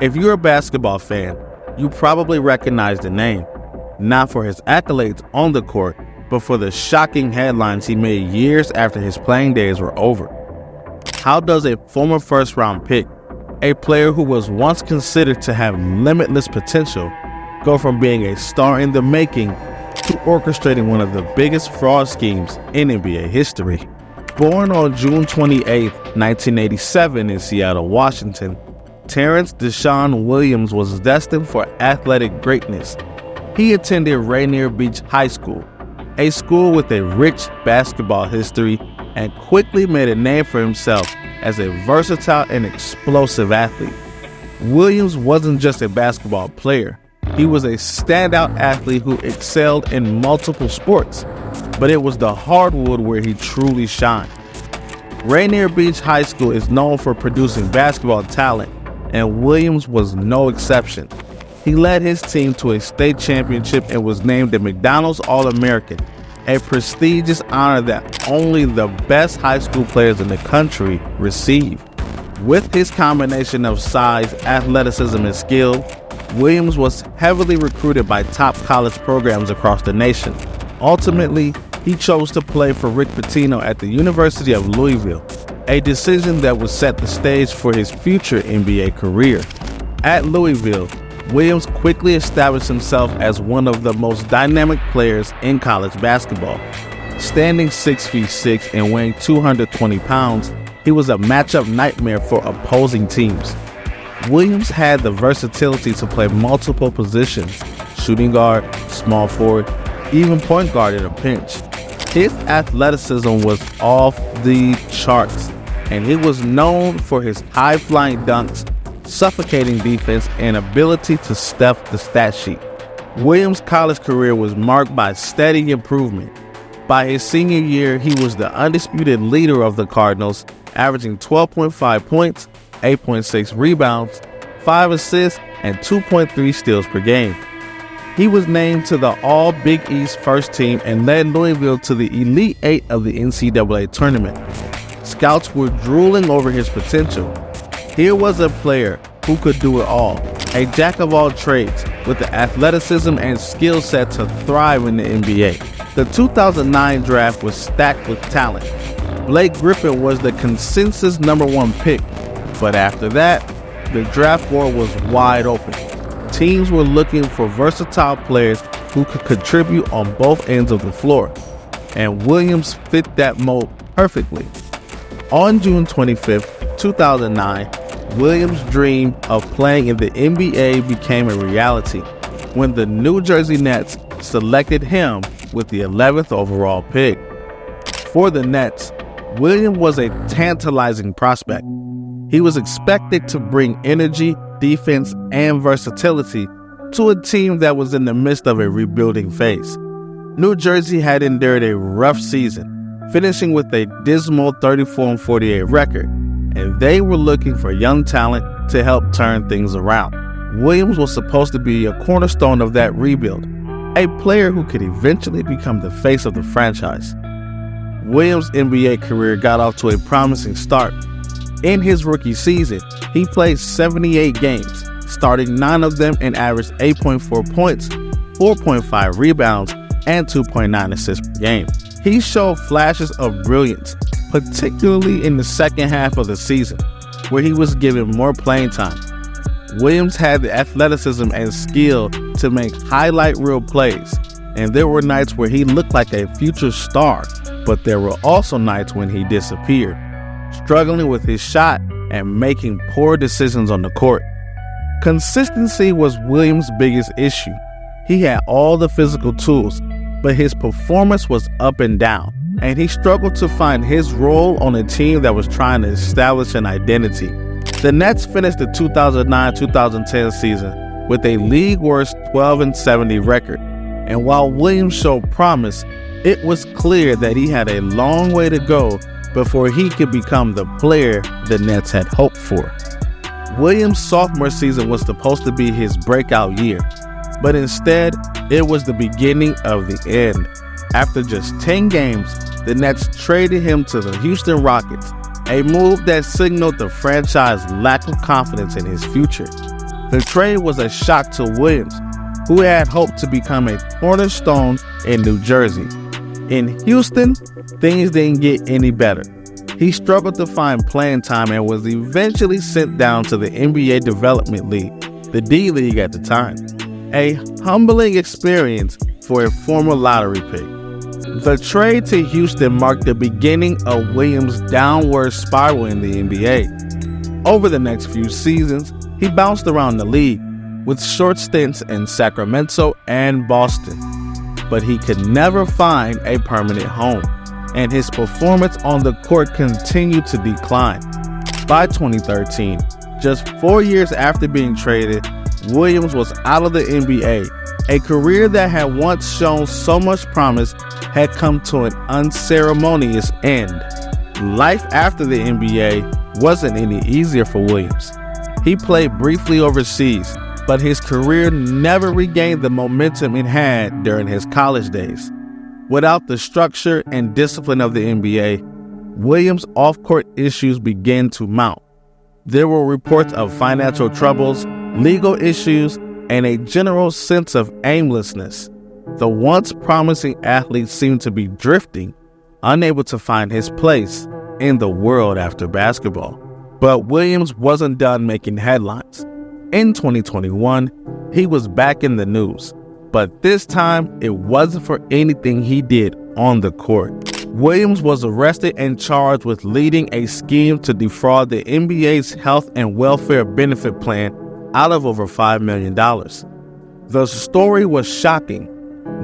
If you're a basketball fan, you probably recognize the name, not for his accolades on the court, but for the shocking headlines he made years after his playing days were over. How does a former first-round pick, a player who was once considered to have limitless potential, go from being a star in the making to orchestrating one of the biggest fraud schemes in NBA history? Born on June 28, 1987 in Seattle, Washington, Terrence Deshaun Williams was destined for athletic greatness. He attended Rainier Beach High School, a school with a rich basketball history, and quickly made a name for himself as a versatile and explosive athlete. Williams wasn't just a basketball player. He was a standout athlete who excelled in multiple sports, but it was the hardwood where he truly shined. Rainier Beach High School is known for producing basketball talent, and Williams was no exception. He led his team to a state championship and was named a McDonald's All-American, a prestigious honor that only the best high school players in the country receive. With his combination of size, athleticism, and skill, Williams was heavily recruited by top college programs across the nation. Ultimately, he chose to play for Rick Pitino at the University of Louisville, a decision that would set the stage for his future NBA career. At Louisville, Williams quickly established himself as one of the most dynamic players in college basketball. Standing 6'6" and weighing 220 pounds, he was a matchup nightmare for opposing teams. Williams had the versatility to play multiple positions: shooting guard, small forward, even point guard in a pinch. His athleticism was off the charts, and he was known for his high-flying dunks, suffocating defense, and ability to stuff the stat sheet. Williams' college career was marked by steady improvement. By his senior year, he was the undisputed leader of the Cardinals, averaging 12.5 points, 8.6 rebounds, 5 assists, and 2.3 steals per game. He was named to the All-Big East first team and led Louisville to the Elite Eight of the NCAA tournament. Scouts were drooling over his potential. Here was a player who could do it all, a jack of all trades with the athleticism and skill set to thrive in the NBA. The 2009 draft was stacked with talent. Blake Griffin was the consensus #1 pick, but after that, the draft board was wide open. Teams were looking for versatile players who could contribute on both ends of the floor, and Williams fit that mold perfectly. On June 25, 2009, Williams' dream of playing in the NBA became a reality when the New Jersey Nets selected him with the 11th overall pick. For the Nets, Williams was a tantalizing prospect. He was expected to bring energy, defense, and versatility to a team that was in the midst of a rebuilding phase. New Jersey had endured a rough season, finishing with a dismal 34-48 record, and they were looking for young talent to help turn things around. Williams was supposed to be a cornerstone of that rebuild, a player who could eventually become the face of the franchise. Williams' NBA career got off to a promising start. In his rookie season, he played 78 games, starting 9 of them and averaged 8.4 points, 4.5 rebounds, and 2.9 assists per game. He showed flashes of brilliance, particularly in the second half of the season, where he was given more playing time. Williams had the athleticism and skill to make highlight reel plays, and there were nights where he looked like a future star, but there were also nights when he disappeared, struggling with his shot and making poor decisions on the court. Consistency was Williams' biggest issue. He had all the physical tools, but his performance was up and down, and he struggled to find his role on a team that was trying to establish an identity. The Nets finished the 2009-2010 season with a league-worst 12-70 record, and while Williams showed promise, it was clear that he had a long way to go before he could become the player the Nets had hoped for. Williams' sophomore season was supposed to be his breakout year, but instead, it was the beginning of the end. After just 10 games, the Nets traded him to the Houston Rockets, a move that signaled the franchise's lack of confidence in his future. The trade was a shock to Williams, who had hoped to become a cornerstone in New Jersey. In Houston, things didn't get any better. He struggled to find playing time and was eventually sent down to the NBA Development League, the D-League at the time. A humbling experience for a former lottery pick. The trade to Houston marked the beginning of Williams' downward spiral in the NBA. Over the next few seasons, he bounced around the league, with short stints in Sacramento and Boston. But he could never find a permanent home, and his performance on the court continued to decline. By 2013, just 4 years after being traded, Williams was out of the NBA. A career that had once shown so much promise had come to an unceremonious end. Life after the NBA wasn't any easier for Williams. He played briefly overseas, but his career never regained the momentum it had during his college days. Without the structure and discipline of the NBA, Williams' off-court issues began to mount. There were reports of financial troubles, legal issues, and a general sense of aimlessness. The once promising athlete seemed to be drifting, unable to find his place in the world after basketball. But Williams wasn't done making headlines. In 2021, he was back in the news, but this time it wasn't for anything he did on the court. Williams was arrested and charged with leading a scheme to defraud the NBA's health and welfare benefit plan out of over $5 million. The story was shocking,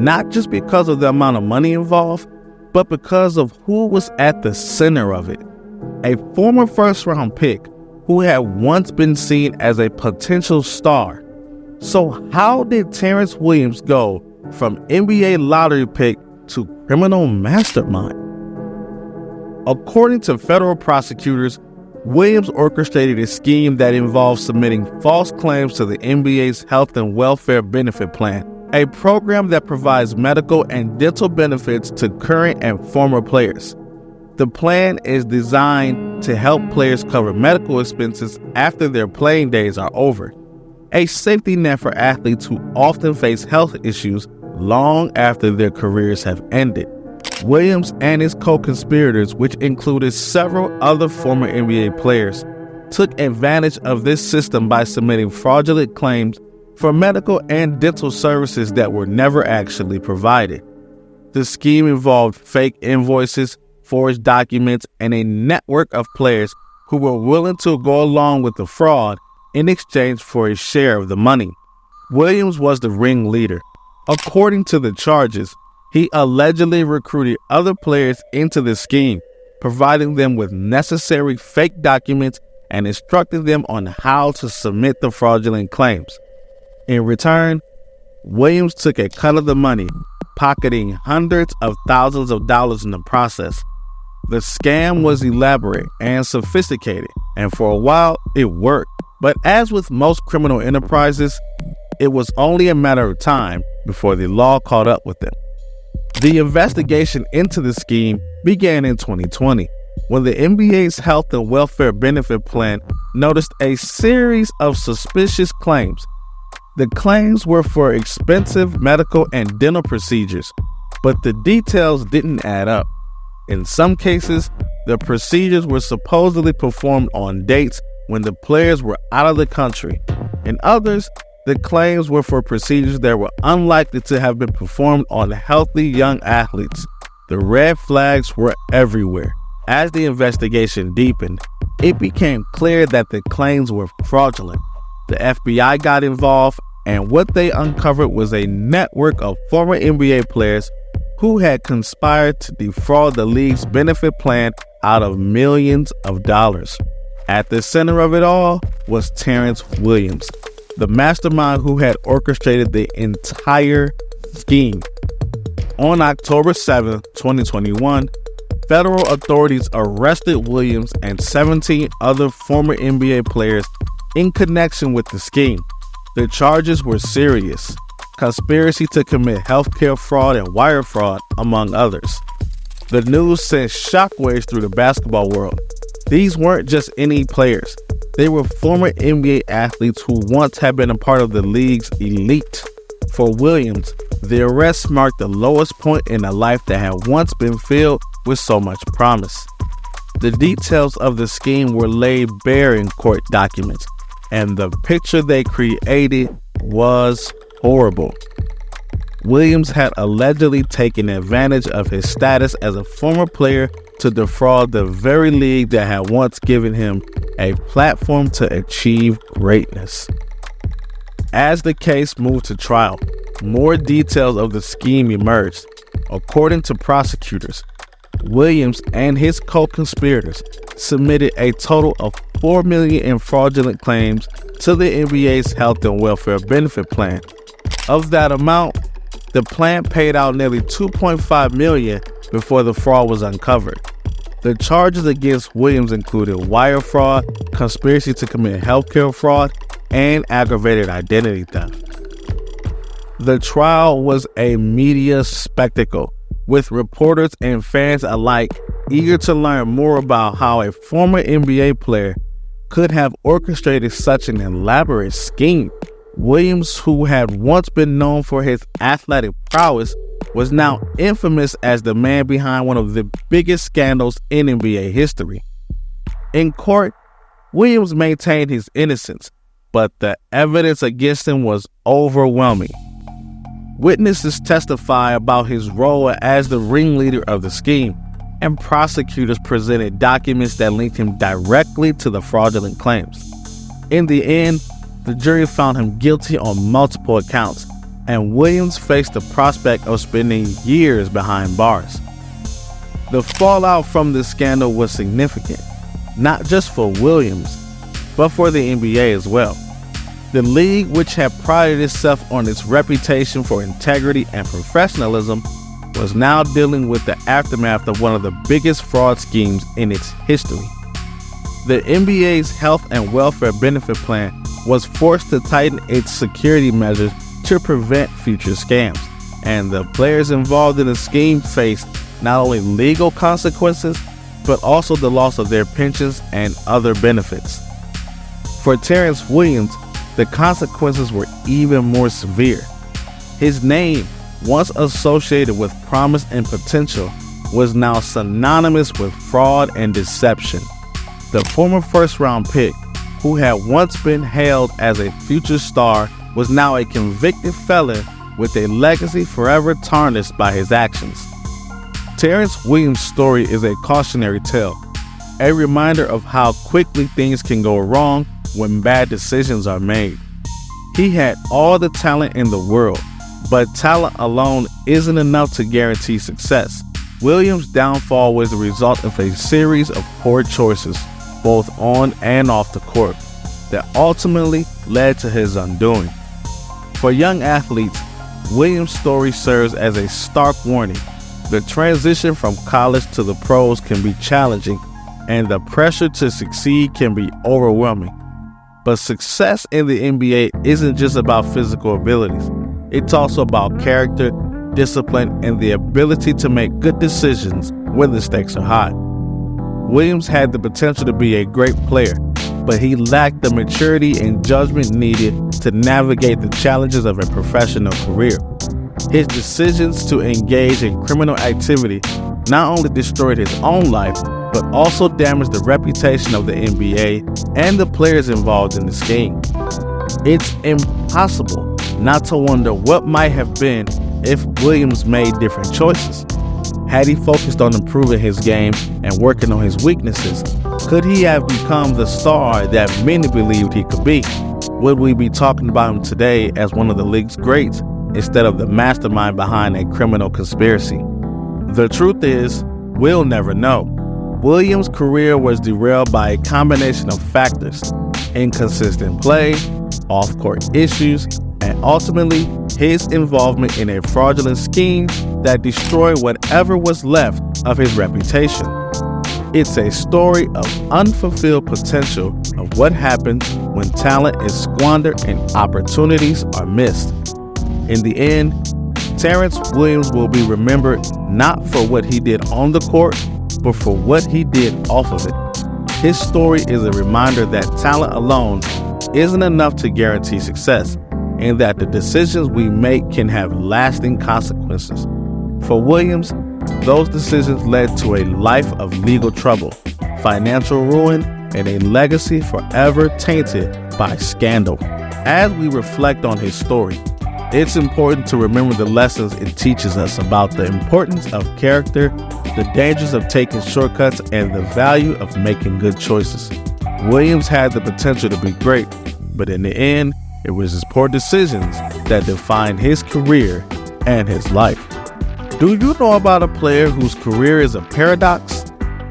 not just because of the amount of money involved, but because of who was at the center of it. A former first-round pick who had once been seen as a potential star. So how did Terrence Williams go from NBA lottery pick to criminal mastermind? According to federal prosecutors, Williams orchestrated a scheme that involved submitting false claims to the NBA's Health and Welfare Benefit Plan, a program that provides medical and dental benefits to current and former players. The plan is designed to help players cover medical expenses after their playing days are over, a safety net for athletes who often face health issues long after their careers have ended. Williams and his co-conspirators, which included several other former NBA players, took advantage of this system by submitting fraudulent claims for medical and dental services that were never actually provided. The scheme involved fake invoices, forged documents, and a network of players who were willing to go along with the fraud in exchange for a share of the money. Williams was the ringleader. According to the charges, he allegedly recruited other players into the scheme, providing them with necessary fake documents and instructing them on how to submit the fraudulent claims. In return, Williams took a cut of the money, pocketing hundreds of thousands of dollars in the process. The scam was elaborate and sophisticated, and for a while it worked. But as with most criminal enterprises, it was only a matter of time before the law caught up with them. The investigation into the scheme began in 2020, when the NBA's Health and Welfare Benefit Plan noticed a series of suspicious claims. The claims were for expensive medical and dental procedures, but the details didn't add up. In some cases, the procedures were supposedly performed on dates when the players were out of the country. In others, the claims were for procedures that were unlikely to have been performed on healthy young athletes. The red flags were everywhere. As the investigation deepened, it became clear that the claims were fraudulent. The FBI got involved, and what they uncovered was a network of former NBA players who had conspired to defraud the league's benefit plan out of millions of dollars. At the center of it all was Terrence Williams, the mastermind who had orchestrated the entire scheme. On October 7, 2021, federal authorities arrested Williams and 17 other former NBA players in connection with the scheme. The charges were serious: conspiracy to commit healthcare fraud and wire fraud, among others. The news sent shockwaves through the basketball world. These weren't just any players. They were former NBA athletes who once had been a part of the league's elite. For Williams, the arrest marked the lowest point in a life that had once been filled with so much promise. The details of the scheme were laid bare in court documents, and the picture they created was horrible. Williams had allegedly taken advantage of his status as a former player to defraud the very league that had once given him a platform to achieve greatness. As the case moved to trial, more details of the scheme emerged. According to prosecutors, Williams and his co-conspirators submitted a total of $4 million in fraudulent claims to the NBA's health and welfare benefit plan. Of that amount, the plan paid out nearly $2.5 million before the fraud was uncovered. The charges against Williams included wire fraud, conspiracy to commit healthcare fraud, and aggravated identity theft. The trial was a media spectacle, with reporters and fans alike eager to learn more about how a former NBA player could have orchestrated such an elaborate scheme. Williams, who had once been known for his athletic prowess, was now infamous as the man behind one of the biggest scandals in NBA history. In court, Williams maintained his innocence, but the evidence against him was overwhelming. Witnesses testify about his role as the ringleader of the scheme, and prosecutors presented documents that linked him directly to the fraudulent claims. In the end, the jury found him guilty on multiple accounts, and Williams faced the prospect of spending years behind bars. The fallout from this scandal was significant, not just for Williams, but for the NBA as well. The league, which had prided itself on its reputation for integrity and professionalism, was now dealing with the aftermath of one of the biggest fraud schemes in its history. The NBA's health and welfare benefit plan was forced to tighten its security measures to prevent future scams, and the players involved in the scheme faced not only legal consequences, but also the loss of their pensions and other benefits. For Terrence Williams, the consequences were even more severe. His name, once associated with promise and potential, was now synonymous with fraud and deception. The former first-round pick, who had once been hailed as a future star, was now a convicted felon with a legacy forever tarnished by his actions. Terrence Williams' story is a cautionary tale, a reminder of how quickly things can go wrong when bad decisions are made. He had all the talent in the world, but talent alone isn't enough to guarantee success. Williams' downfall was the result of a series of poor choices, both on and off the court, that ultimately led to his undoing. For young athletes, Williams' story serves as a stark warning. The transition from college to the pros can be challenging, and the pressure to succeed can be overwhelming. But success in the NBA isn't just about physical abilities. It's also about character, discipline, and the ability to make good decisions when the stakes are high. Williams had the potential to be a great player, but he lacked the maturity and judgment needed to navigate the challenges of a professional career. His decisions to engage in criminal activity not only destroyed his own life, but also damaged the reputation of the NBA and the players involved in the scheme. It's impossible not to wonder what might have been if Williams made different choices. Had he focused on improving his game and working on his weaknesses, could he have become the star that many believed he could be? Would we be talking about him today as one of the league's greats instead of the mastermind behind a criminal conspiracy? The truth is, we'll never know. Williams' career was derailed by a combination of factors: inconsistent play, off-court issues, and ultimately his involvement in a fraudulent scheme that destroyed whatever was left of his reputation. It's a story of unfulfilled potential, of what happens when talent is squandered and opportunities are missed. In the end, Terrence Williams will be remembered not for what he did on the court, but for what he did off of it. his story is a reminder that talent alone isn't enough to guarantee success, and that the decisions we make can have lasting consequences. For Williams, those decisions led to a life of legal trouble, financial ruin, and a legacy forever tainted by scandal. As we reflect on his story, it's important to remember the lessons it teaches us about the importance of character, the dangers of taking shortcuts, and the value of making good choices. Williams had the potential to be great, but in the end, it was his poor decisions that defined his career and his life. Do you know about a player whose career is a paradox?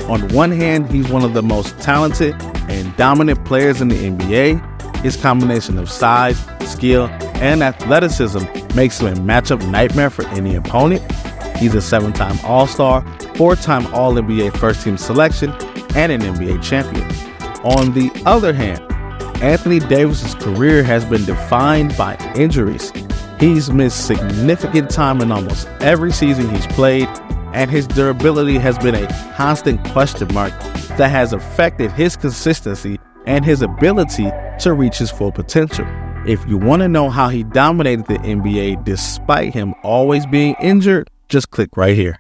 On one hand, he's one of the most talented and dominant players in the NBA. His combination of size, skill, and athleticism makes him a matchup nightmare for any opponent. He's a 7-time All-Star, 4-time All-NBA first-team selection, and an NBA champion. On the other hand, Anthony Davis's career has been defined by injuries. He's missed significant time in almost every season he's played, and his durability has been a constant question mark that has affected his consistency and his ability to reach his full potential. If you want to know how he dominated the NBA despite him always being injured, just click right here.